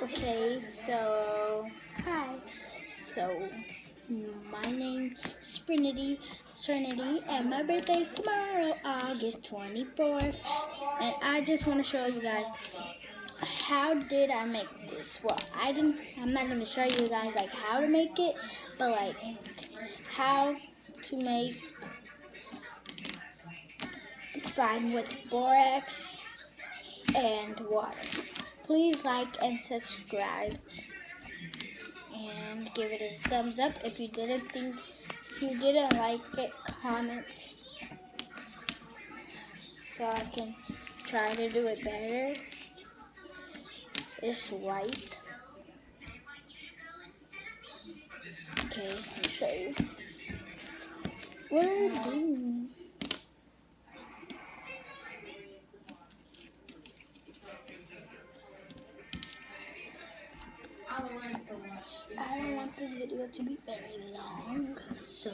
Okay, so hi. So my name is Serenity, and my birthday is tomorrow, August 24th. And I just want to show you guys how did I make this. Well, I'm not gonna show you guys like how to make it, but like how to make slime with borax and water. Please like and subscribe. And give it a thumbs up. If you didn't like it, comment so I can try to do it better. It's white. Okay, I'll show you. What are you doing? I don't want this video to be very long, so